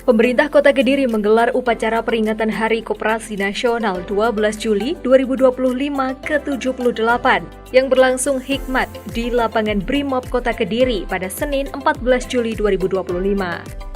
Pemerintah Kota Kediri menggelar upacara peringatan Hari Koperasi Nasional 12 Juli 2025 ke-78 yang berlangsung hikmat di lapangan Brimob Kota Kediri pada Senin 14 Juli 2025.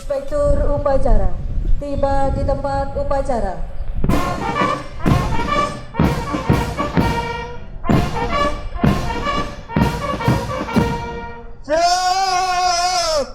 Inspektur upacara tiba di tempat upacara. Siap!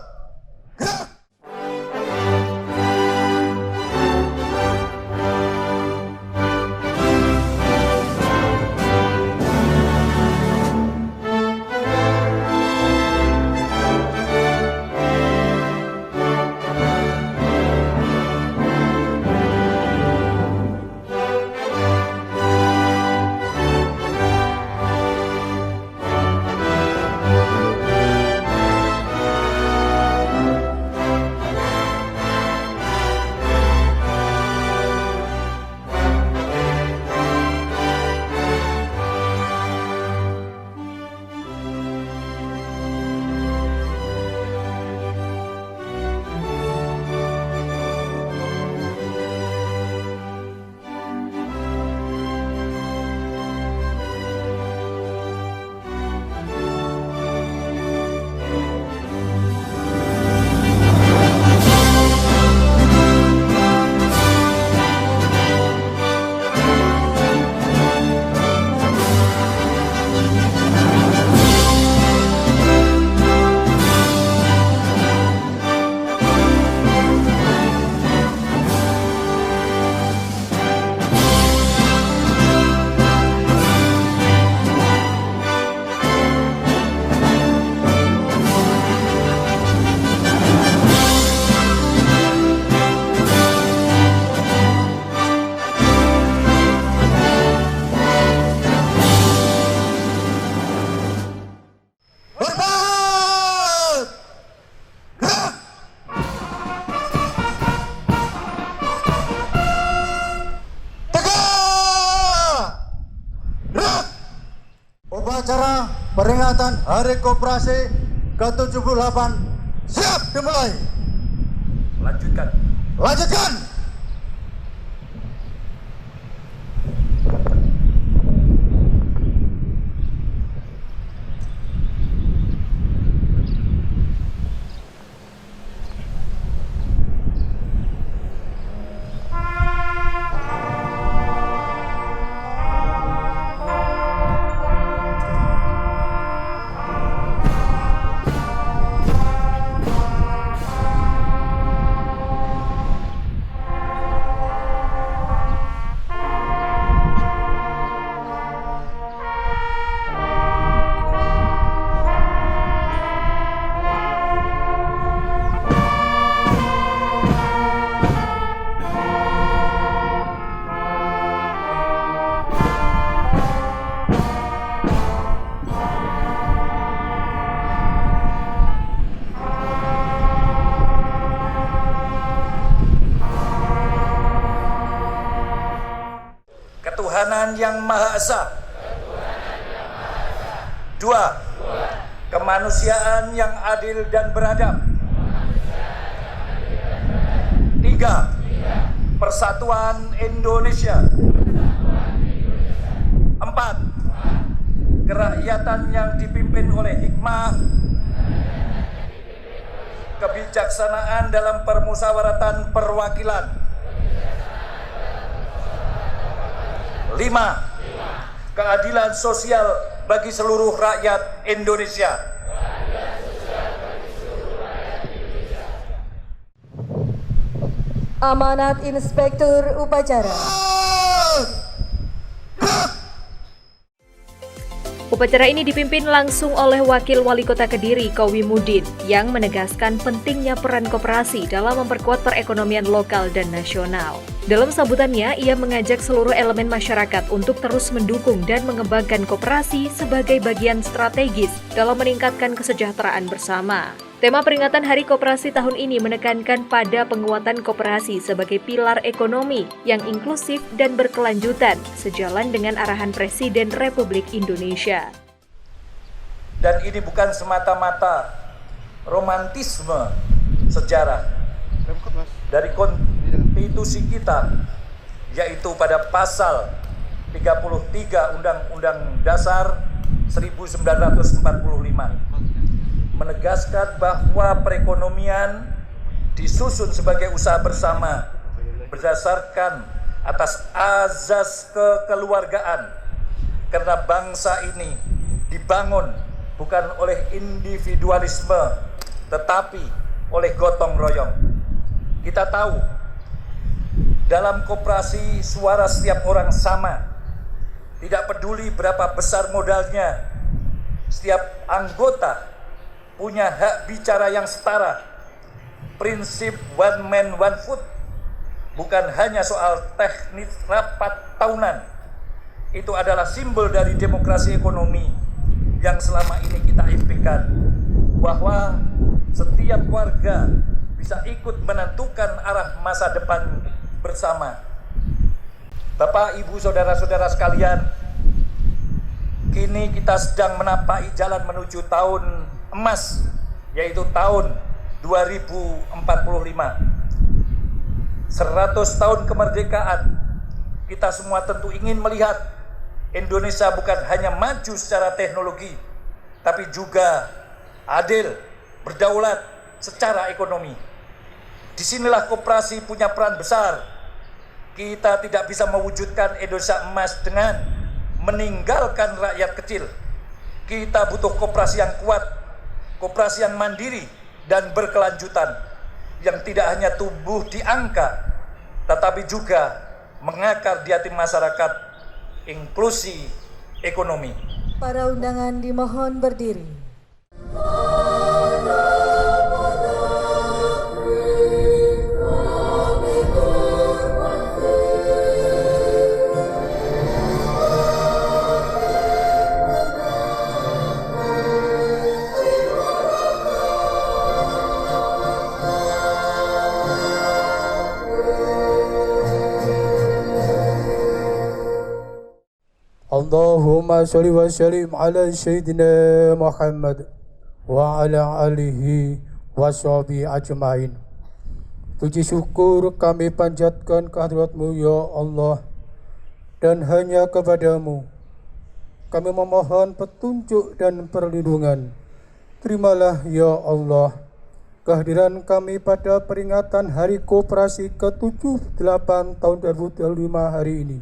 Gerak! Hormat! Gerak! Tegak! Gerak! Upacara peringatan Hari Koperasi ke-78 siap dimulai. Lanjutkan. ketuhanan yang Maha Esa. 2. Kemanusiaan yang adil dan beradab. 3. Persatuan Indonesia. 4. Kerakyatan yang dipimpin oleh hikmah, kebijaksanaan dalam permusyawaratan perwakilan. 5. Keadilan sosial bagi seluruh rakyat Indonesia. Amanat Inspektur Upacara. Upacara ini dipimpin langsung oleh Wakil Wali Kota Kediri, Kowimudin, yang menegaskan pentingnya peran koperasi dalam memperkuat perekonomian lokal dan nasional. Dalam sambutannya, ia mengajak seluruh elemen masyarakat untuk terus mendukung dan mengembangkan koperasi sebagai bagian strategis dalam meningkatkan kesejahteraan bersama. Tema peringatan Hari Koperasi tahun ini menekankan pada penguatan koperasi sebagai pilar ekonomi yang inklusif dan berkelanjutan, sejalan dengan arahan Presiden Republik Indonesia. Dan ini bukan semata-mata romantisme sejarah dari konstitusi kita, yaitu pada pasal 33 Undang-Undang Dasar 1945. Menegaskan bahwa perekonomian disusun sebagai usaha bersama berdasarkan atas azas kekeluargaan, karena bangsa ini dibangun bukan oleh individualisme tetapi oleh gotong royong. Kita tahu dalam koperasi suara setiap orang sama, tidak peduli berapa besar modalnya, setiap anggota punya hak bicara yang setara. Prinsip one man one vote bukan hanya soal teknis rapat tahunan. Itu adalah simbol dari demokrasi ekonomi yang selama ini kita impikan, bahwa setiap warga bisa ikut menentukan arah masa depan bersama. Bapak, Ibu, saudara-saudara sekalian, kini kita sedang menapaki jalan menuju tahun emas, yaitu tahun 2045. 100 tahun kemerdekaan, kita semua tentu ingin melihat Indonesia bukan hanya maju secara teknologi, tapi juga adil, berdaulat secara ekonomi. Disinilah koperasi punya peran besar. Kita tidak bisa mewujudkan Indonesia emas dengan meninggalkan rakyat kecil. Kita butuh koperasi yang kuat, koperasi yang mandiri dan berkelanjutan, yang tidak hanya tumbuh di angka, tetapi juga mengakar di hati masyarakat, inklusi ekonomi. Para undangan dimohon berdiri. Allahumma sholli wa sallim ala Sayyidina Muhammad wa ala alihi wa sahbihi ajma'in. Puji syukur kami panjatkan kehadirat-Mu ya Allah, dan hanya kepadamu kami memohon petunjuk dan perlindungan. Terimalah ya Allah kehadiran kami pada peringatan Hari Koperasi ke-78 tahun 2025 hari ini,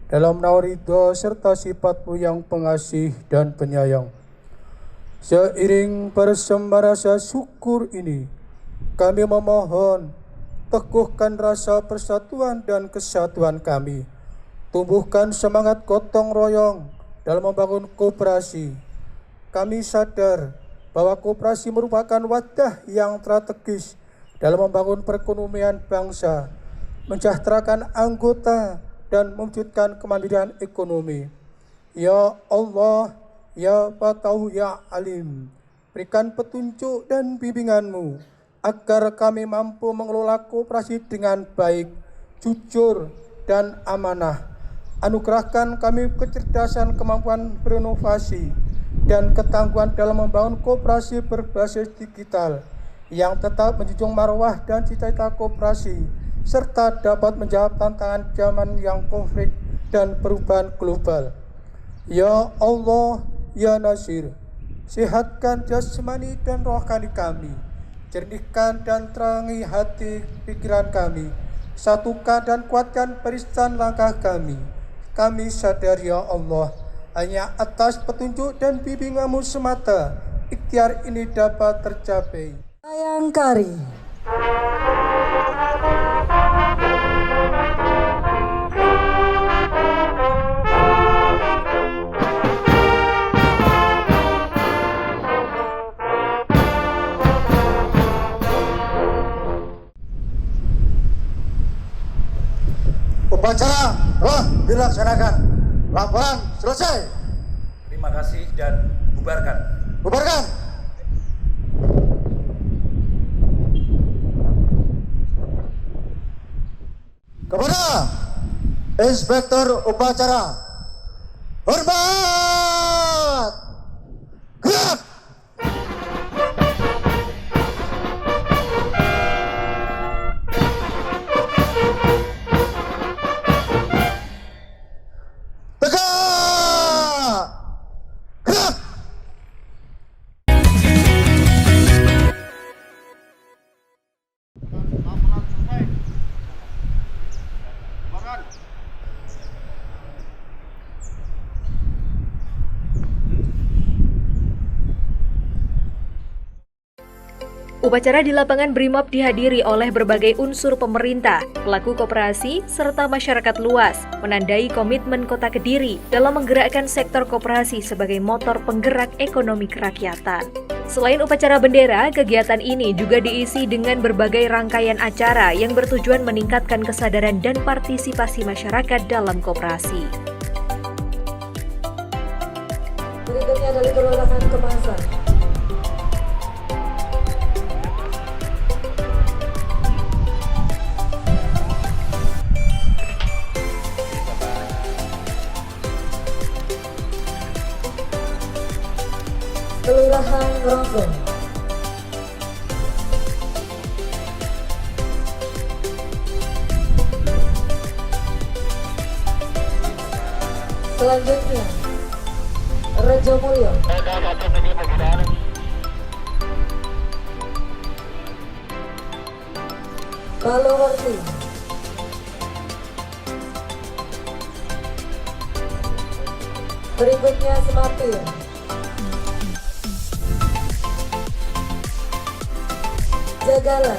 dalam naungan ridha serta sifat-Mu yang pengasih dan penyayang. Seiring bersama rasa syukur ini, kami memohon teguhkan rasa persatuan dan kesatuan kami. Tumbuhkan semangat gotong royong dalam membangun koperasi. Kami sadar bahwa koperasi merupakan wadah yang strategis dalam membangun perekonomian bangsa, mensejahterakan anggota, dan mewujudkan kemandirian ekonomi. Ya Allah, Ya Fatah, Ya Alim, berikan petunjuk dan bimbingan-Mu agar kami mampu mengelola koperasi dengan baik, jujur, dan amanah. Anugerahkan kami kecerdasan, kemampuan berinovasi, dan ketangguhan dalam membangun koperasi berbasis digital yang tetap menjunjung marwah dan cita-cita koperasi, serta dapat menjawab tantangan zaman yang konflik dan perubahan global. Ya Allah, Ya Nasir, sehatkan jasmani dan rohani kami, jernihkan dan terangi hati pikiran kami, satukan dan kuatkan barisan langkah kami. Kami sadar ya Allah, hanya atas petunjuk dan bimbingan-Mu semata ikhtiar ini dapat tercapai. Bayangkari. Upacara telah dilaksanakan. Laporan selesai. Terima kasih dan bubarkan. Bubarkan. Kepada Inspektur Upacara, hormat. Gerak. Tegak. Gerak. Upacara di lapangan Brimob dihadiri oleh berbagai unsur pemerintah, pelaku koperasi, serta masyarakat luas, menandai komitmen Kota Kediri dalam menggerakkan sektor koperasi sebagai motor penggerak ekonomi kerakyatan. Selain upacara bendera, kegiatan ini juga diisi dengan berbagai rangkaian acara yang bertujuan meningkatkan kesadaran dan partisipasi masyarakat dalam koperasi. Berikutnya dari Kelurahan Kemasan. Kelurahan Ngeronggong. Selanjutnya Rejo Mulyo. Balowerti. Berikutnya Sematir. Jagalan.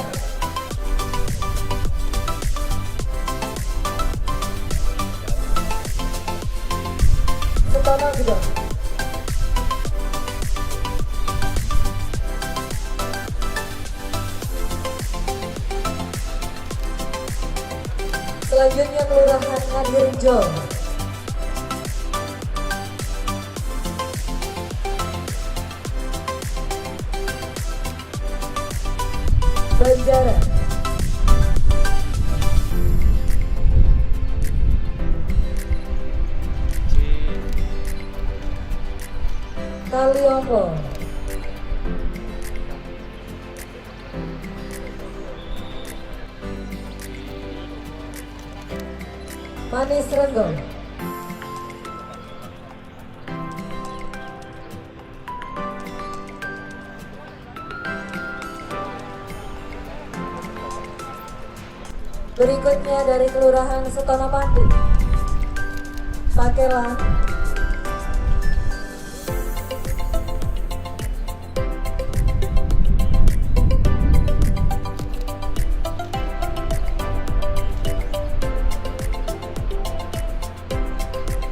Setono Gedong. Selanjutnya Kelurahan Ngadirejo. Banjaran. Kaliombo. Manis Renggong. Berikutnya dari Kelurahan Setono Pandi, Pakelan.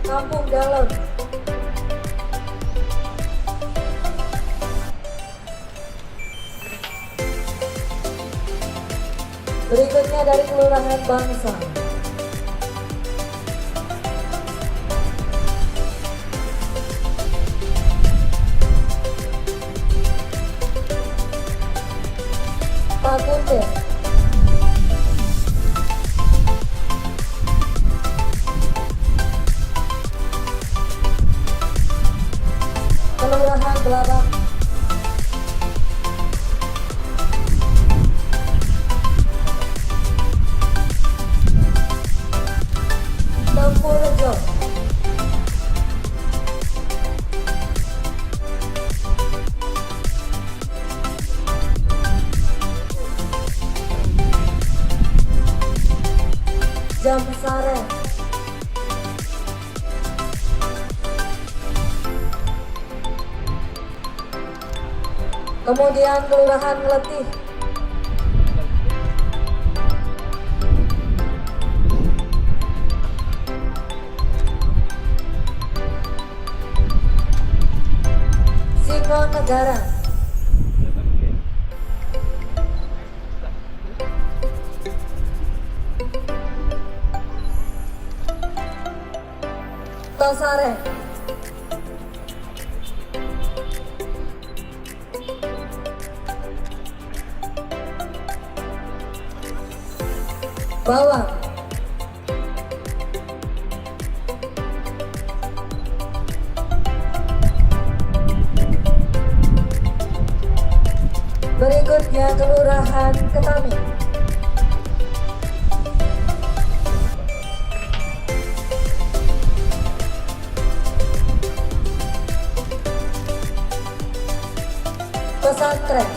Kampung Galon. Berikutnya dari Kelurahan Bangsa. Pakunte. Jam Sare. Kemudian Kelurahan Letih. Singonegara. Tosare. Bawang. Berikutnya Kelurahan Ketami. Pesantren.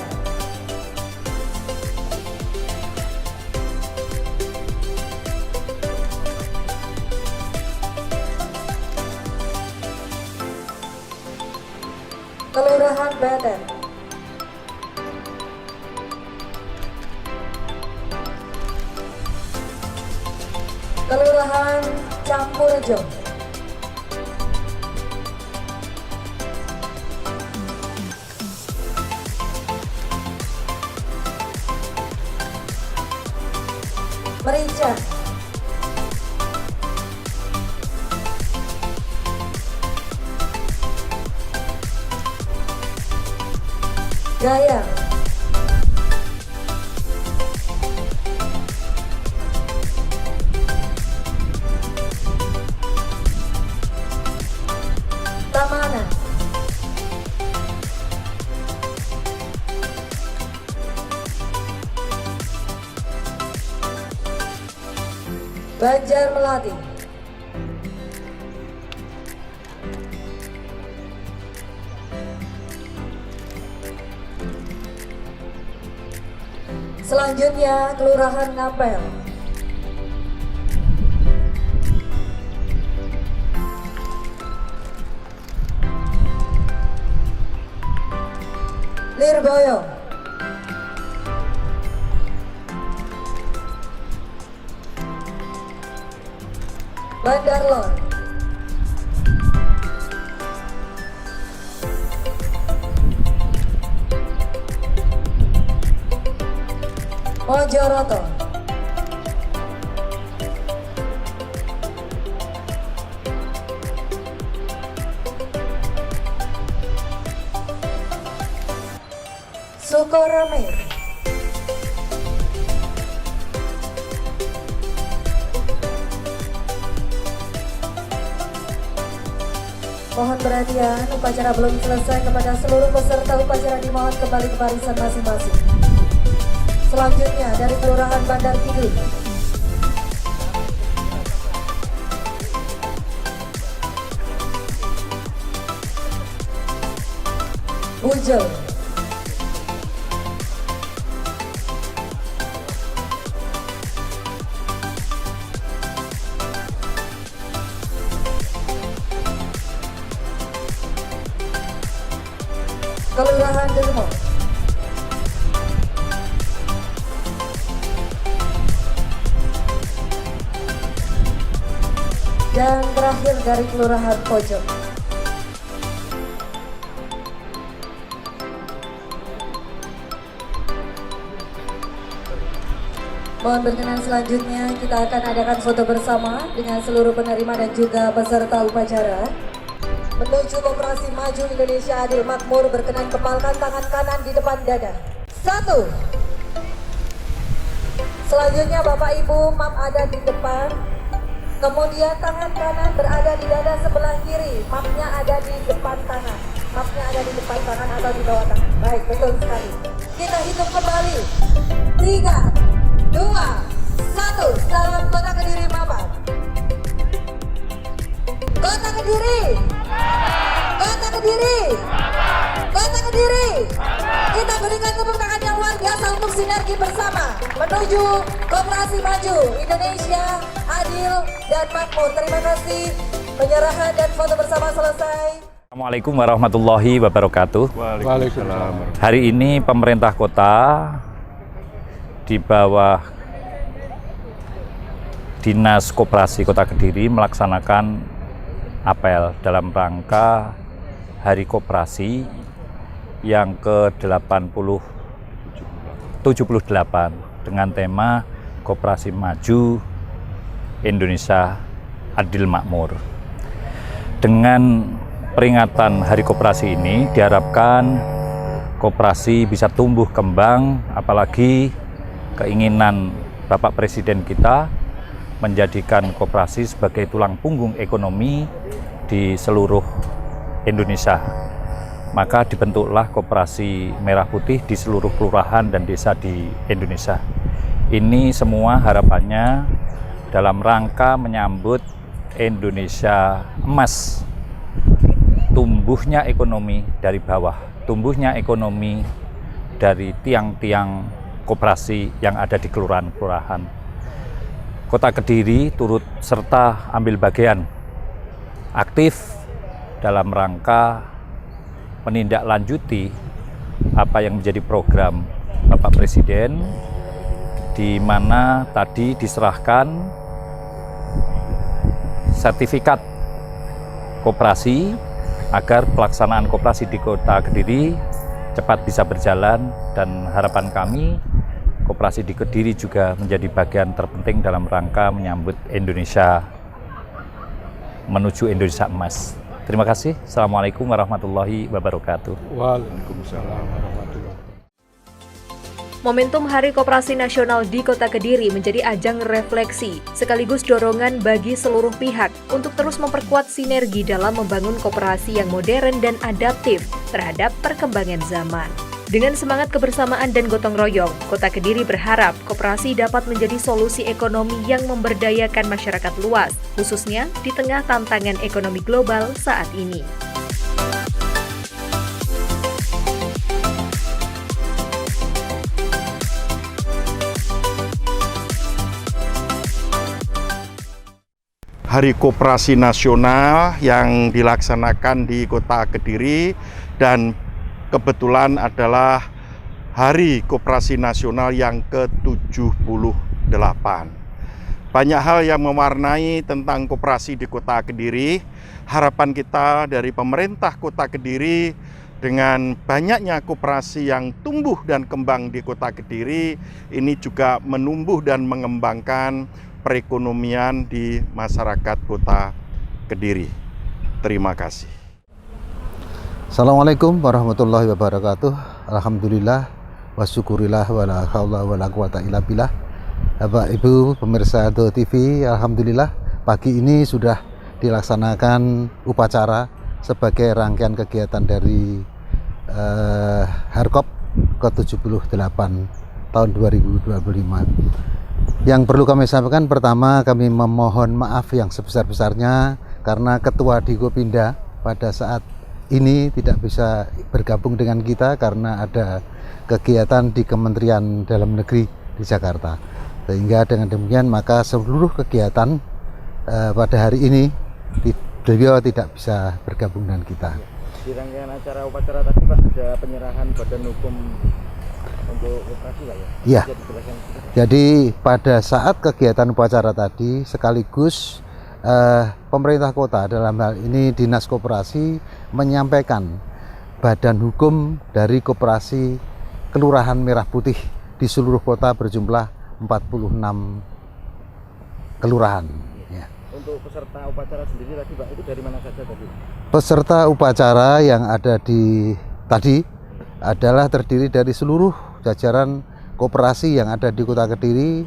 Kelurahan Beten. Kelurahan Campurjo. Merica. Gaya. Tamana. Banjar Melati. Selanjutnya Kelurahan Ngapel. Lirboyo. Bandarlon. Mojoroto. Sukorame. Mohon perhatian, upacara belum selesai. Kepada seluruh peserta upacara dimohon kembali ke barisan masing-masing. Selanjutnya dari Kelurahan Bandar Kidul. Bujel. Kelurahan Delmo. Dan terakhir dari Kelurahan Pojok. Mohon berkenan selanjutnya kita akan adakan foto bersama dengan seluruh penerima dan juga peserta upacara. Menuju Koperasi Maju Indonesia Adil Makmur, berkenan kepalkan tangan kanan di depan dada. 1. Selanjutnya Bapak Ibu map ada di depan. Kemudian tangan kanan berada di dada sebelah kiri. Mapnya ada di depan tangan. Mapnya ada di depan tangan atau di bawah tangan. Baik, betul sekali. Kita hitung kembali. 3, 2, 1. Salam Kota Kediri mapan. Kota Kediri. Kota Kediri. Kota Kediri. Kita berikan tepuk tangan yang luar senantiasa untuk sinergi bersama menuju koperasi maju Indonesia adil dan makmur. Terima kasih. Penyerahan dan foto bersama selesai. Assalamualaikum warahmatullahi wabarakatuh. Waalaikumsalam. Hari ini pemerintah kota di bawah Dinas Koperasi Kota Kediri melaksanakan apel dalam rangka Hari Koperasi yang ke-78 dengan tema Koperasi Maju Indonesia Adil Makmur. Dengan peringatan Hari Koperasi ini diharapkan koperasi bisa tumbuh kembang, apalagi keinginan Bapak Presiden kita menjadikan koperasi sebagai tulang punggung ekonomi di seluruh Indonesia. Maka dibentuklah Koperasi Merah Putih di seluruh kelurahan dan desa di Indonesia. Ini semua harapannya dalam rangka menyambut Indonesia Emas, tumbuhnya ekonomi dari bawah, tumbuhnya ekonomi dari tiang-tiang koperasi yang ada di kelurahan-kelurahan. Kota Kediri turut serta ambil bagian aktif dalam rangka menindaklanjuti apa yang menjadi program Bapak Presiden, di mana tadi diserahkan sertifikat koperasi agar pelaksanaan koperasi di Kota Kediri cepat bisa berjalan, dan harapan kami koperasi di Kediri juga menjadi bagian terpenting dalam rangka menyambut Indonesia menuju Indonesia Emas. Terima kasih. Assalamualaikum warahmatullahi wabarakatuh. Waalaikumsalam warahmatullahi wabarakatuh. Momentum Hari Koperasi Nasional di Kota Kediri menjadi ajang refleksi, sekaligus dorongan bagi seluruh pihak untuk terus memperkuat sinergi dalam membangun koperasi yang modern dan adaptif terhadap perkembangan zaman. Dengan semangat kebersamaan dan gotong royong, Kota Kediri berharap koperasi dapat menjadi solusi ekonomi yang memberdayakan masyarakat luas, khususnya di tengah tantangan ekonomi global saat ini. Hari Koperasi Nasional yang dilaksanakan di Kota Kediri, dan kebetulan adalah Hari Koperasi Nasional yang ke-78. Banyak hal yang mewarnai tentang koperasi di Kota Kediri. Harapan kita dari pemerintah Kota Kediri dengan banyaknya koperasi yang tumbuh dan kembang di Kota Kediri, ini juga menumbuh dan mengembangkan perekonomian di masyarakat Kota Kediri. Terima kasih. Assalamualaikum warahmatullahi wabarakatuh. Alhamdulillah wa syukurillah wa la haula wa la quwata illa billah. Bapak Ibu pemirsa Do TV, alhamdulillah pagi ini sudah dilaksanakan upacara sebagai rangkaian kegiatan dari Harkop ke-78 tahun 2025. Yang perlu kami sampaikan, pertama kami memohon maaf yang sebesar-besarnya karena Ketua Digopinda pada saat ini tidak bisa bergabung dengan kita karena ada kegiatan di Kementerian Dalam Negeri di Jakarta. Sehingga dengan demikian maka seluruh kegiatan pada hari ini beliau tidak bisa bergabung dengan kita. Di rangkaian acara upacara tadi Pak, ada penyerahan badan hukum untuk koperasi Pak ya? Iya. Jadi pada saat kegiatan upacara tadi sekaligus pemerintah kota, dalam hal ini Dinas Koperasi, menyampaikan badan hukum dari koperasi Kelurahan Merah Putih di seluruh kota berjumlah 46 kelurahan. Ya. Untuk peserta upacara sendiri tadi Pak, itu dari mana saja tadi? Peserta upacara yang ada tadi adalah terdiri dari seluruh jajaran koperasi yang ada di Kota Kediri,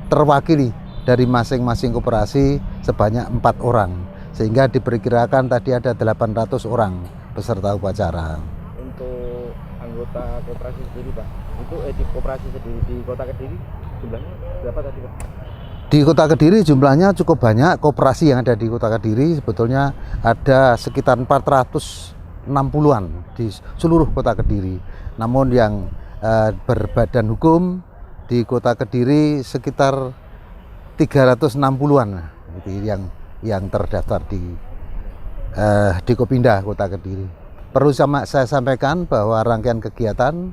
terwakili dari masing-masing koperasi sebanyak 4 orang, sehingga diperkirakan tadi ada 800 orang peserta upacara. Untuk anggota koperasi sendiri Pak, itu di koperasi sendiri di Kota Kediri jumlahnya berapa tadi Pak? Di Kota Kediri jumlahnya cukup banyak. Koperasi yang ada di Kota Kediri sebetulnya ada sekitar 460-an di seluruh Kota Kediri. Namun yang berbadan hukum di Kota Kediri sekitar 360-an gitu, yang terdaftar di Kopinda Kota Kediri. Perlu saya sampaikan bahwa rangkaian kegiatan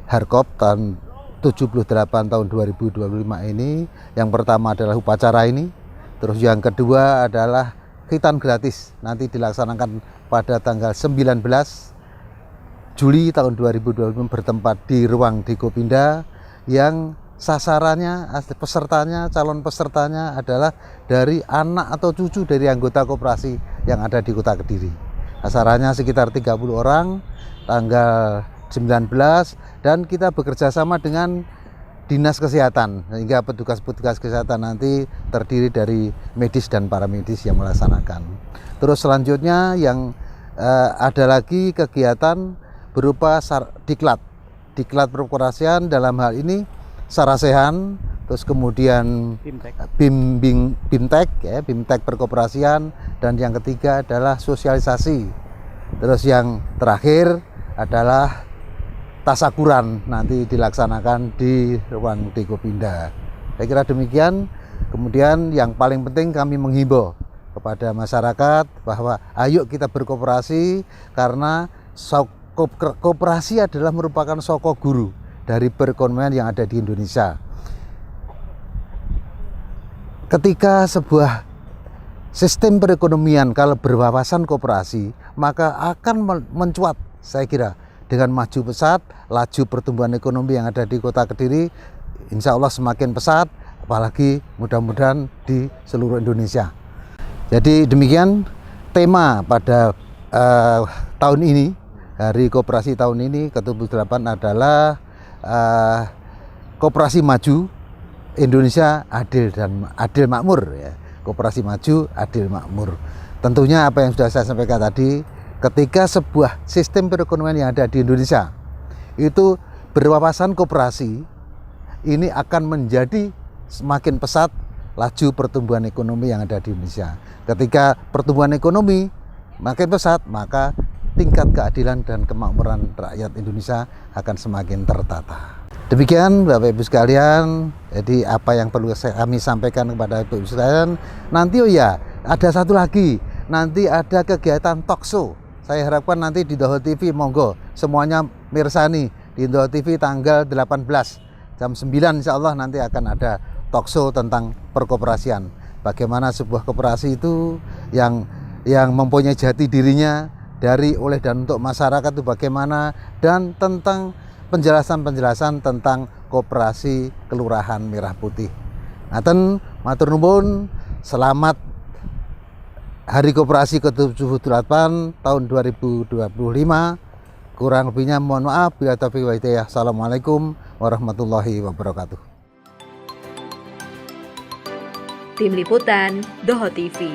Harkop tahun 78 tahun 2025 ini, yang pertama adalah upacara ini, terus yang kedua adalah khitan gratis, nanti dilaksanakan pada tanggal 19 Juli tahun 2025 bertempat di ruang di Kopinda, yang sasarannya, pesertanya, calon pesertanya adalah dari anak atau cucu dari anggota koperasi yang ada di Kota Kediri. Sasarannya sekitar 30 orang, tanggal 19, dan kita bekerja sama dengan Dinas Kesehatan, sehingga petugas-petugas kesehatan nanti terdiri dari medis dan paramedis yang melaksanakan. Terus selanjutnya yang ada lagi kegiatan berupa diklat perkoperasian, dalam hal ini Sarasehan, terus kemudian BIMTEK ya, BIMTEK perkoperasian, dan yang ketiga adalah sosialisasi. Terus yang terakhir adalah tasakuran, nanti dilaksanakan di ruang di Kopinda. Saya kira demikian. Kemudian yang paling penting kami menghimbau kepada masyarakat bahwa ayo kita berkooperasi, karena koperasi adalah merupakan soko guru dari perekonomian yang ada di Indonesia. Ketika sebuah sistem perekonomian kalau berwawasan koperasi, maka akan mencuat, saya kira, dengan maju pesat, laju pertumbuhan ekonomi yang ada di Kota Kediri insya Allah semakin pesat, apalagi mudah-mudahan di seluruh Indonesia. Jadi demikian tema pada tahun ini, Hari Koperasi tahun ini ke-78 adalah Koperasi Maju Indonesia Adil Makmur ya. Koperasi Maju Adil Makmur. Tentunya apa yang sudah saya sampaikan tadi, ketika sebuah sistem perekonomian yang ada di Indonesia itu berwawasan koperasi, ini akan menjadi semakin pesat laju pertumbuhan ekonomi yang ada di Indonesia. Ketika pertumbuhan ekonomi makin pesat, maka tingkat keadilan dan kemakmuran rakyat Indonesia akan semakin tertata. Demikian Bapak Ibu sekalian, jadi apa yang perlu kami sampaikan kepada Bapak Ibu sekalian, nanti ada satu lagi, nanti ada kegiatan talkshow. Saya harapkan nanti di Doho TV, monggo semuanya mirsani di Doho TV tanggal 18 jam 9 insya Allah nanti akan ada talkshow tentang perkoperasian. Bagaimana sebuah koperasi itu yang mempunyai jati dirinya dari, oleh, dan untuk masyarakat itu bagaimana, dan tentang penjelasan tentang koperasi Kelurahan Merah Putih. Ngaten, matur nuwun, selamat Hari Koperasi ke-78 tahun 2025. Kurang lebihnya mohon maaf, bila taufiq wa hidayah. Assalamualaikum warahmatullahi wabarakatuh. Tim Liputan, Doho TV.